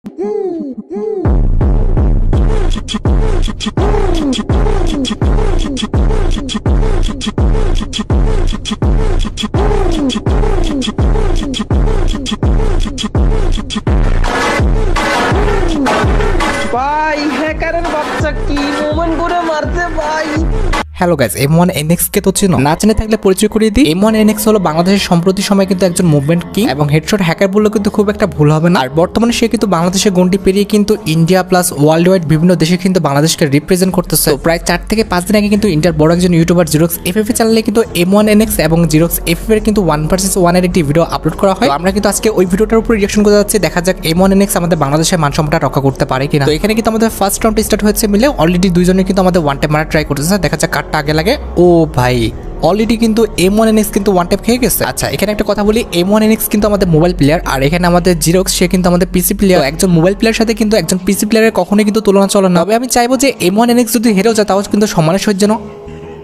ভাই হ্যাকারের বাচ্চা কি মোমেন্ট করে মারতে ভাই। হ্যালো গাইস, M1 NX কে তো চিনো? না জেনে থাকলে পরিচয় করিয়ে দিই। M1 NX হলো বাংলাদেশের সম্প্রতি সময় কিন্তু একজন মুভমেন্ট কিং এবং হেডশট হ্যাকার বললেও কিন্তু খুব একটা ভুল হবে না। আর বর্তমানে সে কিন্তু বাংলাদেশের গন্ডি পেরিয়ে কিন্তু ইন্ডিয়া প্লাস ওয়ার্ল্ড ওয়াইড বিভিন্ন দেশে কিন্তু বাংলাদেশকে রিপ্রেজেন্ট করতেছে। প্রায় 4 থেকে 5 দিন আগে কিন্তু ইন্ডিয়ার বড় একজন ইউটিউবার জিরক্স FF চ্যানেলে কিন্তু M1 NX এবং জিরক্স FF এর কিন্তু 1 vs 1 এর একটি ভিডিও আপলোড করা হয়। আমরা কিন্তু আজকে ওই ভিডিওটার উপর রিঅ্যাকশন করতে যাচ্ছি। দেখা যাক M1 NX আমাদের বাংলাদেশের মানসম্মানটা রক্ষা করতে পারে কিনা। তো এখানে কিন্তু আমাদের ফার্স্ট রাউন্ড স্টার্ট হয়েছে মিলে অলরেডি দুইজনে কিন্তু আমাদের ওয়ান ট্যাপ মারা ট্রাই করতেছে। দেখা যাক কারটা আগে লাগে। ও ভাই অলরেডি কিন্তু M1 NX কিন্তু ওয়ান ট্যাপ খেয়ে গেছে। আচ্ছা এখানে একটা কথা বলি, M1 NX কিন্তু আমাদের মোবাইল প্লেয়ার আর এখানে আমাদের জিরক্স সে কিন্তু আমাদের পিসি প্লেয়ার। একজন মোবাইল প্লেয়ারের সাথে কিন্তু একজন পিসি প্লেয়ারের কখনোই কিন্তু তুলনা চলে না। তবে আমি চাইবো যে M1 NX যদি হেরেও যায় তাও কিন্তু সম্মানের সহিত যেন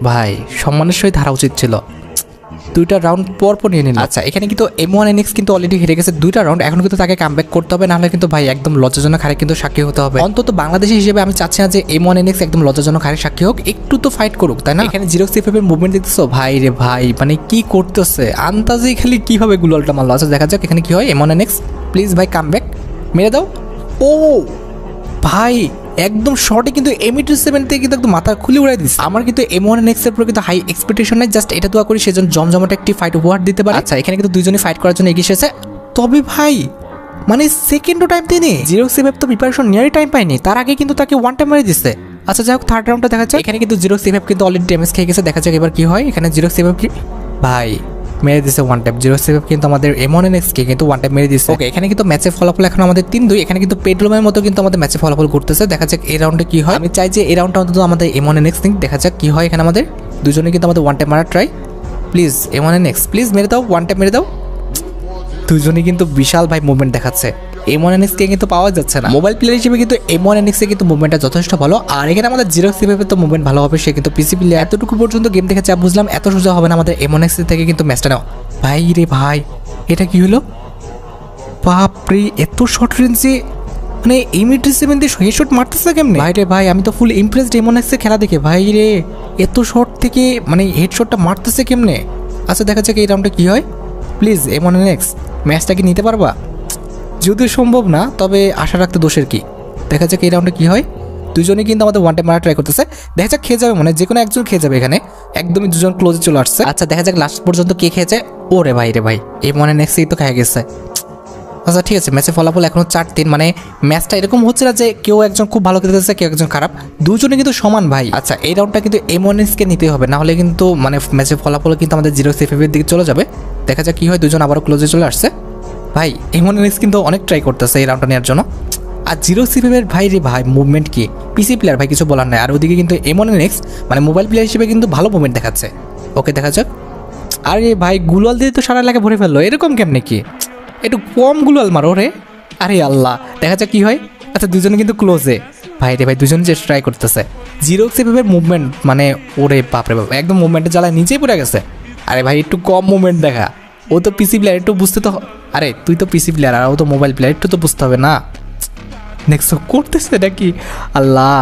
ভাই সম্মানের সহিত হারা উচিত ছিল। দুইটা রাউন্ড পর নিয়ে নিল। আচ্ছা এখানে কিন্তু M1 NX কিন্তু অলরেডি হেরে গেছে দুইটা রাউন্ড। এখন কিন্তু তাকে কামব্যাক করতে হবে, নাহলে কিন্তু ভাই একদম লজ্জাজনক হারে কিন্তু সাক্ষী হতে হবে। অন্তত বাংলাদেশি হিসেবে আমি চাচ্ছি না যে M1 NX একদম লজ্জাজনক হারে সাক্ষী হোক, একটু তো ফাইট করুক তাই না। এখানে জিরক্স FF এর মুভমেন্ট দেখতেছো ভাই রে ভাই, মানে কি করতেছে আন্দাজে খালি কিভাবে গুলালটা মারলো। আচ্ছা দেখা যাক এখানে কি হয়। M1 NX প্লিজ ভাই কামব্যাক মেরে দাও। ও ভাই একদম শর্টে কিন্তু M2-7 থেকে কিন্তু একদম মাথা খুলে উড়াই দিচ্ছে। আমার কিন্তু M1 NX এর উপরে কিন্তু হাই এক্সপেকটেশন নাই, জাস্ট এটা দোয়া করি সেজন জমজমাট একটি ফাইট উপহার দিতে পারে। আচ্ছা এখানে কিন্তু দুইজনই ফাইট করার জন্য এগিয়ে এসেছে। তবে ভাই মানে সেকেন্ডও টাইম দিনে জিরক্স FF তো প্রিপারেশন নিয়ারই টাইম পায়নি, তার আগে কিন্তু তাকে ওয়ান টাইম মারি দিচ্ছে। আচ্ছা যাই হোক থার্ড রাউন্ডটা দেখা যাচ্ছে। এখানে কিন্তু জিরক্স FF কিন্তু অলরেডি ড্যামেজ খেয়ে গেছে। দেখা যাক এবার কি হয়। এখানে জিরক্স FF কি ভাই মেরে দিছে ওয়ান টাইম। জিরক্স FF কিন্তু আমাদের M1 NX কে কিন্তু ওয়ান টাইম মেরে দিচ্ছে। ওকে এখানে কিন্তু ম্যাচের ফলাফল এখন আমাদের 3-2। এখানে কিন্তু পেডলমের মতো কিন্তু আমাদের ম্যাচে ফলাফল করতেছে। দেখা যাক এই রাউন্ডে কি হয়। আমি চাই যে এই রাউন্ডটা অন্তত আমাদের M1 NX নিক। দেখা যাক কি হয়। এখানে আমাদের দুজনে কিন্তু আমাদের ওয়ান টাইম মারা try. Please M1 NX please মেরে দাও, ওয়ান টাইম মেরে দাও। দুজনই কিন্তু বিশাল ভাই মুভমেন্ট দেখাচ্ছে। M1 NX কে কিন্তু পাওয়া যাচ্ছে না। মোবাইল প্লেয়ার হিসেবে কিন্তু M1 NX এ কিন্তু মুভমেন্টটা যথেষ্ট ভালো। আর এখানে আমাদের জিরক্স FF এর তো মুভমেন্ট ভালো হবে, সে কিন্তু পিসি প্লেয়ার। এতটুকু পর্যন্ত গেম দেখে যা বুঝলাম এত সোজা হবে না আমাদের M1 NX থেকে কিন্তু ম্যাচটা নেওয়া। ভাই রে ভাই এটা কি হলো? বাপরে এত শর্ট রেঞ্জে মানে M2-7 দিয়ে হেডশট মারতেছে কেমনে? ভাই রে ভাই আমি তো ফুল ইমপ্রেসড M1 NX এর খেলা দেখে। ভাই রে এত শর্ট থেকে মানে হেডশটটা মারতেছে কেমনে? আচ্ছা দেখা যাক এই রাউন্ডে কি হয়। প্লিজ M1 NX ম্যাচটা কি নিতে পারবা? যদিও সম্ভব না, তবে আশা রাখতে দোষের কি। দেখা যাক এই রাউন্ডে কি হয়। দুজনে কিন্তু আমাদের ওয়ান টাইম মারা ট্রাই করতেছে। দেখা যাক খেয়ে যাবে, মানে যে কোনো একজন খেয়ে যাবে। এখানে একদমই দুজন ক্লোজে চলে আসছে। আচ্ছা দেখা যাক লাস্ট পর্যন্ত কে খেয়েছে। ওরে ভাই রে ভাই M1 NX তো খেয়ে গেছে। আচ্ছা ঠিক আছে ম্যাচের ফলাফল এখনো 4-3। মানে ম্যাচটা এরকম হচ্ছে না যে কেউ একজন খুব ভালো খেলতেছে কেউ একজন খারাপ, দুজনে কিন্তু সমান ভাই। আচ্ছা এই রাউন্ডটা কিন্তু M1 NX কে নিতে হবে, নাহলে কিন্তু মানে ম্যাচের ফলাফল কিন্তু আমাদের জিরক্স FF এর দিকে চলে যাবে। দেখা যাক কি হয়। দুজন আবারও ক্লোজে চলে আসছে। ভাই M1 NX কিন্তু অনেক ট্রাই করতেছে এই রাউন্ডটা নেওয়ার জন্য। আর জিরক্স FF এর ভাই রে ভাই মুভমেন্ট কি, পিসি প্লেয়ার ভাই কিছু বলার নাই। আর ওদিকে কিন্তু M1 NX মানে মোবাইল প্লেয়ার হিসেবে কিন্তু ভালো মুভমেন্ট দেখাচ্ছে। ওকে দেখা যাক। আরে ভাই গুলাল দিয়ে তো সারা এলাকা ভরে ফেললো, এরকম কেমনে কি? একটু কম গুলাল মারো রে। আরে আল্লাহ দেখা যাক কি হয়। আচ্ছা দুজনে কিন্তু ক্লোজে। ভাই রে ভাই দুজনে যে ট্রাই করতেছে। জিরক্স FF এর মুভমেন্ট মানে ওরে বাপরে বাপ একদম মুভমেন্টের জ্বালায় নিচেই পড়ে গেছে। আরে ভাই একটু কম মুভমেন্ট দেখা, ও তো পিসি প্লেয়ার একটু বুঝতে তো। আরে তুই তো পিসি প্লেয়ার আর ও তো মোবাইল প্লেয়ার, একটু তো বুঝতে হবে না। নেক্সট করতেছে নাকি আল্লাহ।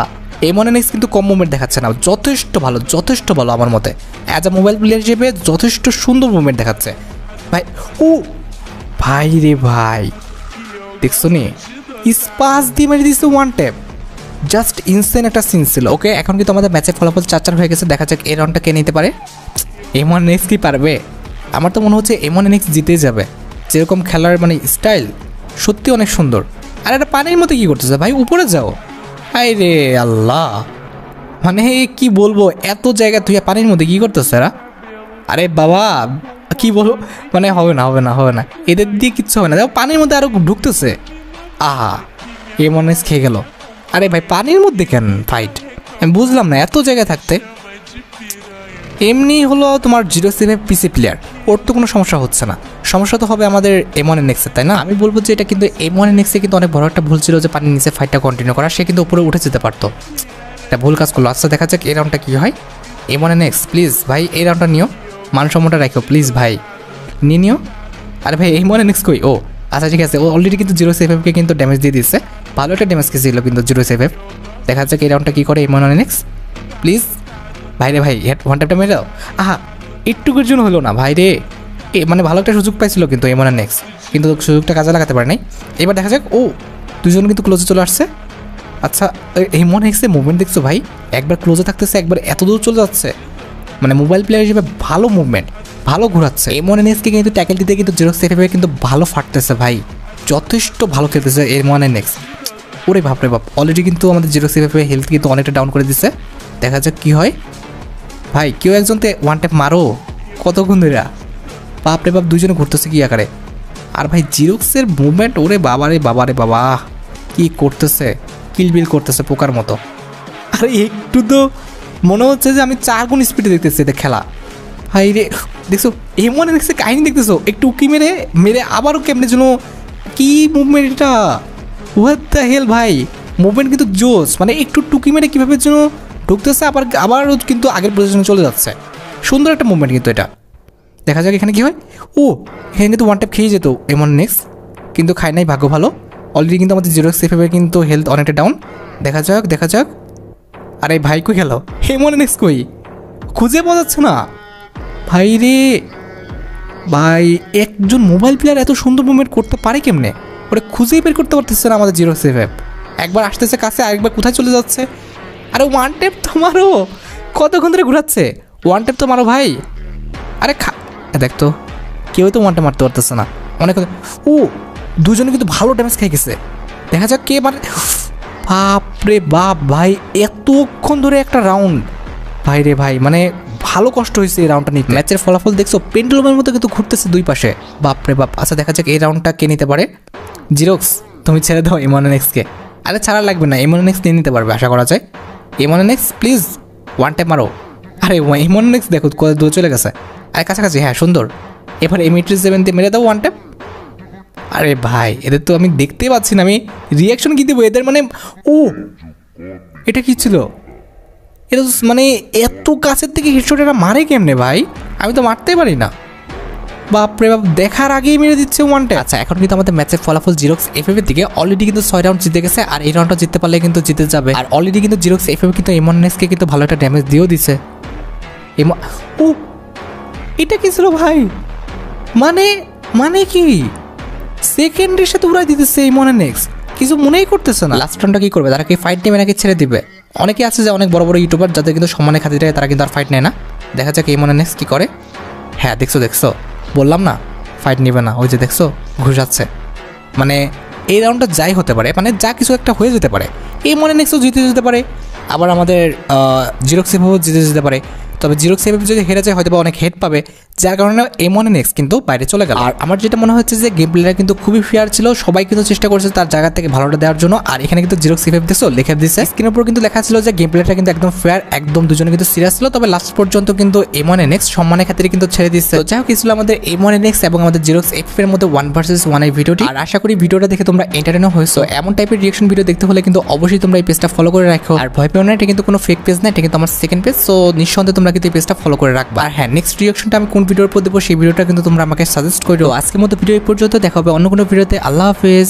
M1 NX কিন্তু কম মুভমেন্ট দেখাচ্ছে না, যথেষ্ট ভালো যথেষ্ট ভালো আমার মতে। অ্যাজ আ মোবাইল প্লেয়ার হিসেবে যথেষ্ট সুন্দর মুভমেন্ট দেখাচ্ছে ভাই। ও ভাই রে ভাই দেখছো নি স্পাস দিয়ে মেরে দিচ্ছে ওয়ান ট্যাপ, জাস্ট ইনসেন একটা সিন ছিল। ওকে এখন কিন্তু আমাদের ম্যাচের ফলাফল 4-4 হয়ে গেছে। দেখা যাক এই রাউন্ডটা কে নিতে পারে। M1 NX কি পারবে? আমার তো মনে হচ্ছে M1 NX জিতেই যাবে। যেরকম খেলার মানে স্টাইল সত্যি অনেক সুন্দর। আর একটা পানির মধ্যে কি করতেছে ভাই, উপরে যাও। আই রে আল্লাহ মানে কি বলবো, এত জায়গা তুই পানির মধ্যে কি করতেছে এরা? আরে বাবা কি বলো, মানে হবে না হবে না হবে না, এদের দিয়ে কিচ্ছু হবে না। দেখো পানির মধ্যে আরো ঢুকতেছে। আহা M1 NX খেয়ে গেল। আরে ভাই পানির মধ্যে কেন ফাইট, আমি বুঝলাম না এত জায়গায় থাকতে। এমনি হলো তোমার জিরক্স FF পিসি প্লেয়ার, ওর তো কোনো সমস্যা হচ্ছে না। সমস্যা তো হবে আমাদের M1 NX এর, তাই না? আমি বলবো যে এটা কিন্তু M1 NX এ কিন্তু অনেক বড় একটা ভুল ছিল যে পানির নিচে ফাইটটা কন্টিনিউ করা। সে কিন্তু উপরে উঠে যেতে পারতো, এটা ভুল কাজ করলো। আচ্ছা দেখা যাক এই রাউন্ডটা কী হয়। M1 NX প্লিজ ভাই এই রাউন্ডটা নিও, মানসম্মানটা রাখো প্লিজ ভাই, নিয়ে নিও। আরে ভাই M1 NX কই? ও আচ্ছা ঠিক আছে, ও অলরেডি কিন্তু জিরো সেফকে কিন্তু ড্যামেজ দিয়ে দিচ্ছে, ভালো একটা ড্যামেজ খেয়েছিল কিন্তু জিরো সেফ। দেখা যাচ্ছে এই রাউন্ডটা কী করে M1NX। প্লিজ ভাই রে ভাই, ওয়ান ট্যাপটা মেরে দাও। আহা, একটুকুর জন্য হলো না ভাই রে, মানে ভালো একটা সুযোগ পাইছিল কিন্তু M1NX, কিন্তু সুযোগটা কাজে লাগাতে পারে নাই। এবার দেখা যাক, ও দুজন কিন্তু ক্লোজে চলে আসছে। আচ্ছা M1NX এর মুভমেন্ট দেখছো ভাই, একবার ক্লোজে থাকতেছে, একবার এত দূর চলে যাচ্ছে, মানে মোবাইল প্লেয়ার হিসেবে ভালো মুভমেন্ট, ভালো ঘোরাচ্ছে। M1NXকে কিন্তু ট্যাকেল দিতে কিন্তু জিরো সেফে কিন্তু ভালো ফাটতেছে ভাই, যথেষ্ট ভালো খেলতেছে M1NX। ওরে বাপরে বাপ, অলরেডি কিন্তু আমাদের জিরো সেফে হেলথ কিন্তু অনেকটা ডাউন করে দিচ্ছে। দেখা যাক কী হয় ভাই, কেউ একজনতে ওয়ান ট্যাপ মারো, কতক্ষণ ধরে বাপরে বাপ দুজনে ঘুরতেছে কি আকারে। আর ভাই জিরোক্সের মুভমেন্ট, ওরে বাবারে বাবারে বাবা, কি করতেছে, কিলবিল করতেছে পোকার মতো। আরে একটু তো মনে হচ্ছে যে আমি 4 গুণ স্পিডে দেখতেছি এদের খেলা ভাই রে। দেখছো M1NX এর কাহিনী দেখতেছো, একটু উকি মেরে মেরে আবারও কেমনে যেন, কি মুভমেন্ট এটা, হোয়াট দ্য হেল ভাই, মুভমেন্ট কিন্তু জোস, মানে একটু টুকি মেরে কীভাবে যেন ঢুকতেছে, আবারও কিন্তু আগের পজিশনে চলে যাচ্ছে। সুন্দর একটা মুভমেন্ট কিন্তু এটা। দেখা যাক এখানে কী হয়। ও এখানে কিন্তু ওয়ান ট্যাপ খেয়ে যেত M1NX, কিন্তু খায় নাই, ভাগ্য ভালো। অলরেডি কিন্তু আমাদের জিরো সেফে কিন্তু হেলথ অনেকটা ডাউন। দেখা যাক দেখা যাক, আরে ভাই কই গেল M1NX, কই খুঁজে পাওয়া যাচ্ছে না ভাই রে ভাই। একজন মোবাইল প্লেয়ার এত সুন্দর মুভমেন্ট করতে পারে কেমনে, ওটা খুঁজেই বের করতে পারতেছে না আমাদের জিরো সেফ। একবার আসতেছে কাছে, আরেকবার কোথায় চলে যাচ্ছে। আরে ওয়ান ট্যাপ তো মারো, কতক্ষণ ধরে ঘুরাচ্ছে, ওয়ান ট্যাপ তো মারো ভাই। আরে দেখতো কেউ তো ওয়ান ট্যাপ মারতে পারতেছে না অনেক। ও দুজনে কিন্তু ভালো ড্যামেজ খেয়ে গেছে। দেখা যাক কে মারে। বাপরে বাপ ভাই, এতক্ষণ ধরে একটা রাউন্ড ভাই রে ভাই, মানে ভালো কষ্ট হয়েছে এই রাউন্ডটা নিতে। ম্যাচের ফলাফল দেখছো পেন্ডুলামের মতো কিন্তু ঘুরতেছে দুই পাশে, বাপরে বাপ। আচ্ছা দেখা যাক এই রাউন্ডটা কে নিতে পারে। জিরোক্স তুমি ছেড়ে দাও M1NXকে। আরে ছাড়া লাগবে না, M1NX নিয়ে নিতে পারবে আশা করা যায়। M1NX প্লিজ ওয়ান ট্যাপ মারো। আরে M1NX দেখো কত দূর চলে গেছে, আরে কাছাকাছি, হ্যাঁ সুন্দর। এবার M87 দিয়ে মেরে দাও ওয়ান ট্যাপ। আরে ভাই এদের তো আমি দেখতেই পাচ্ছি না, আমি রিয়াকশন কী দেবো এদের, মানে ও এটা কি ছিল, এটা মানে এত কাছের থেকে হেডশট এরা মারে কেমনে ভাই, আমি তো মারতেই পারি না, বাপরে বাপ, দেখার আগেই মেরে দিচ্ছে ওয়ানটা। আচ্ছা এখন কিন্তু আমাদের ম্যাচের ফলাফল জিরোক্স এফএফ এর দিকে অলরেডি কিন্তু 6 রাউন্ড জিতে গেছে, আর এই রাউন্ডটা জিততে পারলে কিন্তু জিতে যাবে। আর অলরেডি কিন্তু জিরোক্স এফএফ কিন্তু M1NXকে কিন্তু ভালো একটা ড্যামেজ দিয়েও দিছে। ও এটা কি ছিল ভাই, মানে কি সেকেন্ডের সাথে উড়াই দিতেছে M1NX, কিছু মনেই করতেছে না। লাস্ট রাউন্ডটা কি করবে, তারা কি ফাইট নেবে নাকি ছেড়ে দিবে। অনেকে আছে যে অনেক বড় বড় ইউটিউবার যাদের কিন্তু সম্মানের খাতিরে তারা কিন্তু আর ফাইট নেয় না। দেখা যাক M1NX কি করে। হ্যাঁ দেখছো বললাম না ফাইট নেবে না, ওই যে দেখছো ঘুষাচ্ছে। মানে এই রাউন্ডটা যাই হতে পারে, মানে যা কিছু একটা হয়ে যেতে পারে। M1NXও জিতে যেতে পারে, আবার আমাদের জিরোক্স এফএফও জিতে যেতে পারে। তবে জিরোক্স এফএফ যদি হেরে যায় হয়তো বা অনেক হেড পাবে, যার কারণে M1NX কিন্তু বাইরে চলে গেল। আর আমার যেটা মনে হচ্ছে যে গেম প্লেটা কিন্তু খুবই ফেয়ার ছিল, সবাই কিন্তু চেষ্টা করছে তার জায়গা থেকে ভালোটা দেওয়ার জন্য। আর এখানে কিন্তু জিরোক্স এফএফ দেখছো লেখা দিচ্ছে স্ক্রিনের উপর কিন্তু লেখা ছিল যে গেম প্লেটা কিন্তু একদম ফেয়ার, একদম দুজনে কিন্তু সিরিয়াস ছিল। তবে লাস্ট পর্যন্ত কিন্তু M1NX সম্মানের খাতিরে কিন্তু ছেড়ে দিচ্ছে। যাই হোক ছিল আমাদের M1NX এবং আমাদের জিরোক্স এফএফ এর মধ্যে 1 ভার্সেস 1 এই ভিডিওটি। আর আশা করি ভিডিওটা দেখে তোমরা এন্টারটেইন হয়েছো। এমন টাইপের রিঅ্যাকশন ভিডিও দেখতে হলে কিন্তু অবশ্যই তোমরা এই পেজটা ফলো করে রাখো। আর ভয় পেও না, এটা কিন্তু কোনো ফেক পেজ না, এটা কিন্তু আমার সেকেন্ড পেজ। সো নিঃসন্দেহে তোমরা কিন্তু এই পেজটা ফলো করে রাখবা। আর হ্যাঁ নেক্সট রিঅ্যাকশনটা আমি কোন ভিডিওর উপর দেবো সেই ভিডিওটা কিন্তু তোমরা আমাকে সাজেস্ট করো। আজকের মতো ভিডিও এই পর্যন্ত, দেখা হবে অন্য কোনো ভিডিওতে। আল্লাহ হাফেজ।